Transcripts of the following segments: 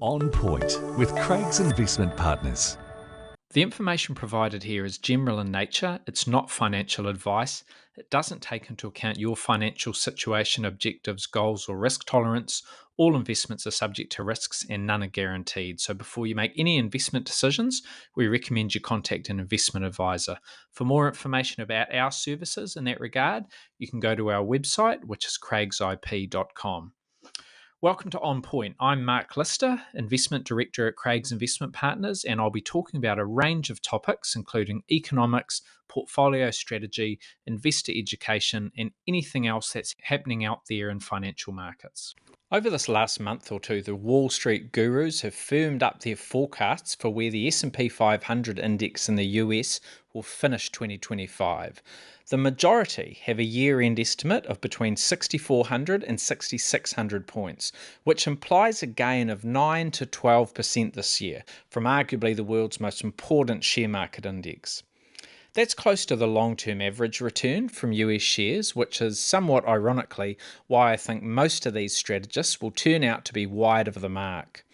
On Point with Craig's Investment Partners. The information provided here is general in nature. It's not financial advice. It doesn't take into account your financial situation, objectives, goals, or risk tolerance. All investments are subject to risks and none are guaranteed. So before you make any investment decisions, we recommend you contact an investment advisor. For more information about our services in that regard, you can go to our website, which is craigsip.com. Welcome to On Point. I'm Mark Lister, Investment Director at Craig's Investment Partners, and I'll be talking about a range of topics, including economics, portfolio strategy, investor education, and anything else that's happening out there in financial markets. Over this last month or two, the Wall Street gurus have firmed up their forecasts for where the S&P 500 index in the US will finish 2025. The majority have a year-end estimate of between 6,400 and 6,600 points, which implies a gain of 9 to 12% this year from arguably the world's most important share market index. That's close to the long-term average return from US shares, which is somewhat ironically why I think most of these strategists will turn out to be wide of the mark.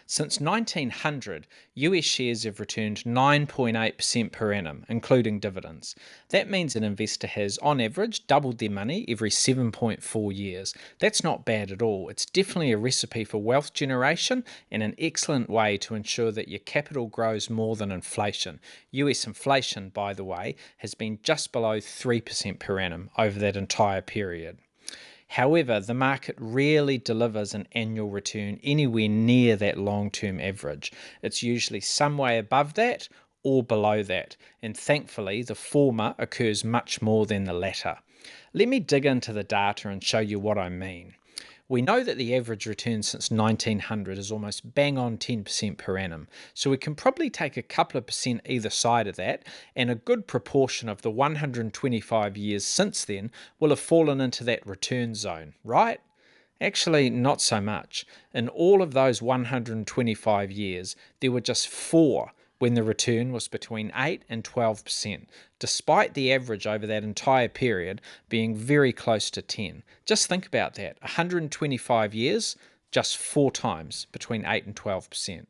Since 1900, US shares have returned 9.8% per annum, including dividends. That means an investor has, on average, doubled their money every 7.4 years. That's not bad at all. It's definitely a recipe for wealth generation and an excellent way to ensure that your capital grows more than inflation. US inflation, by the way, has been just below 3% per annum over that entire period. However, the market rarely delivers an annual return anywhere near that long-term average. It's usually some way above that or below that, and thankfully the former occurs much more than the latter. Let me dig into the data and show you what I mean. We know that the average return since 1900 is almost bang on 10% per annum, so we can probably take a couple of percent either side of that, and a good proportion of the 125 years since then will have fallen into that return zone, right? Actually, not so much. In all of those 125 years, there were just 4 when the return was between 8 and 12%, despite the average over that entire period being very close to 10. Just think about that. 125 years, just 4 times between 8 and 12%.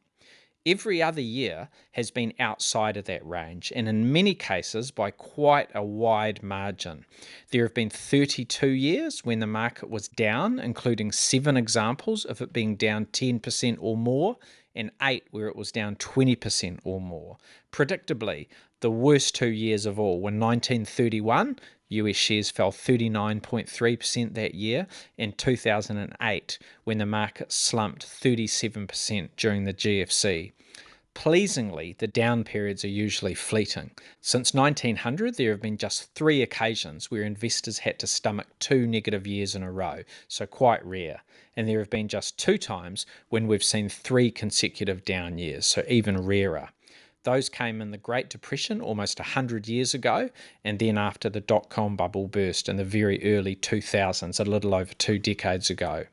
Every other year has been outside of that range, and in many cases by quite a wide margin. There have been 32 years when the market was down, including 7 examples of it being down 10% or more, and 8 where it was down 20% or more. Predictably, the worst 2 years of all were 1931, US shares fell 39.3% that year, and 2008, when the market slumped 37% during the GFC. Pleasingly, the down periods are usually fleeting. Since 1900, there have been just 3 occasions where investors had to stomach 2 negative years in a row, so quite rare. And there have been just 2 times when we've seen 3 consecutive down years, so even rarer. Those came in the Great Depression almost 100 years ago, and then after the dot-com bubble burst in the very early 2000s, a little over 2 decades ago.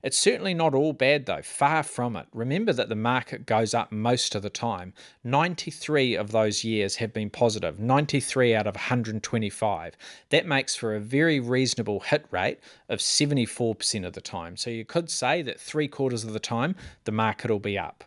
It's certainly not all bad though, far from it. Remember that the market goes up most of the time. 93 of those years have been positive, 93 out of 125. That makes for a very reasonable hit rate of 74% of the time. So you could say that 3/4 of the time the market will be up.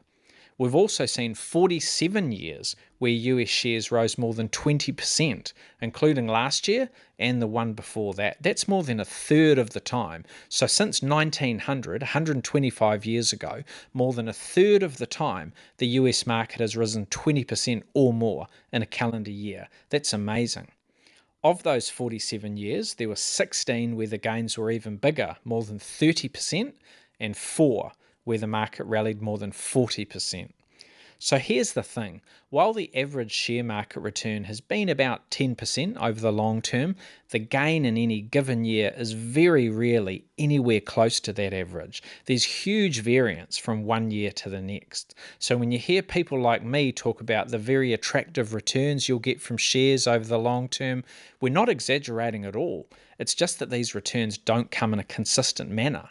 We've also seen 47 years where US shares rose more than 20%, including last year and the one before that. That's more than 1/3 of the time. So since 1900, 125 years ago, more than 1/3 of the time, the US market has risen 20% or more in a calendar year. That's amazing. Of those 47 years, there were 16 where the gains were even bigger, more than 30%, and 4 where the market rallied more than 40%. So here's the thing. While the average share market return has been about 10% over the long term, the gain in any given year is very rarely anywhere close to that average. There's huge variance from one year to the next. So when you hear people like me talk about the very attractive returns you'll get from shares over the long term, we're not exaggerating at all. It's just that these returns don't come in a consistent manner.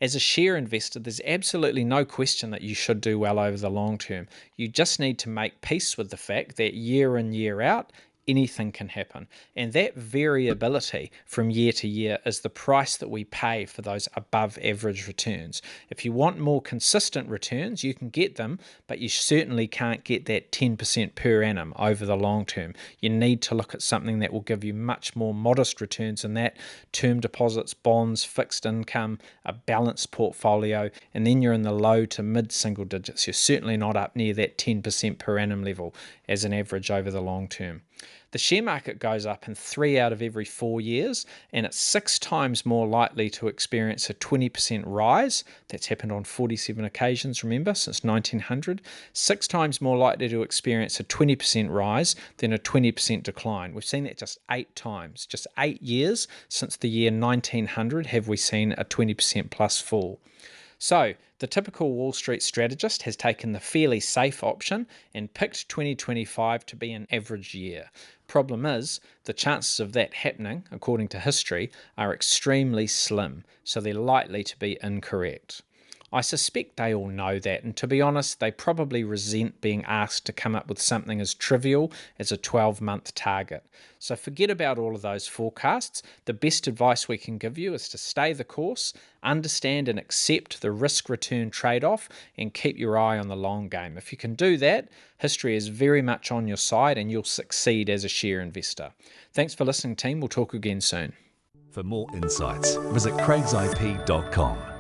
As a share investor, there's absolutely no question that you should do well over the long term. You just need to make peace with the fact that year in, year out, anything can happen. And that variability from year to year is the price that we pay for those above average returns. If you want more consistent returns, you can get them, but you certainly can't get that 10% per annum over the long term. You need to look at something that will give you much more modest returns than that: term deposits, bonds, fixed income, a balanced portfolio, and then you're in the low to mid single digits. You're certainly not up near that 10% per annum level as an average over the long term. The share market goes up in 3 out of every 4 years, and it's 6 times more likely to experience a 20% rise. That's happened on 47 occasions, remember, since 1900. 6 times more likely to experience a 20% rise than a 20% decline. We've seen that just 8 times. Just 8 years since the year 1900 have we seen a 20% plus fall. So, the typical Wall Street strategist has taken the fairly safe option and picked 2025 to be an average year. Problem is, the chances of that happening, according to history, are extremely slim, so they're likely to be incorrect. I suspect they all know that, and to be honest, they probably resent being asked to come up with something as trivial as a 12-month target. So forget about all of those forecasts. The best advice we can give you is to stay the course, understand and accept the risk-return trade-off, and keep your eye on the long game. If you can do that, history is very much on your side and you'll succeed as a share investor. Thanks for listening, team. We'll talk again soon. For more insights, visit craigsip.com.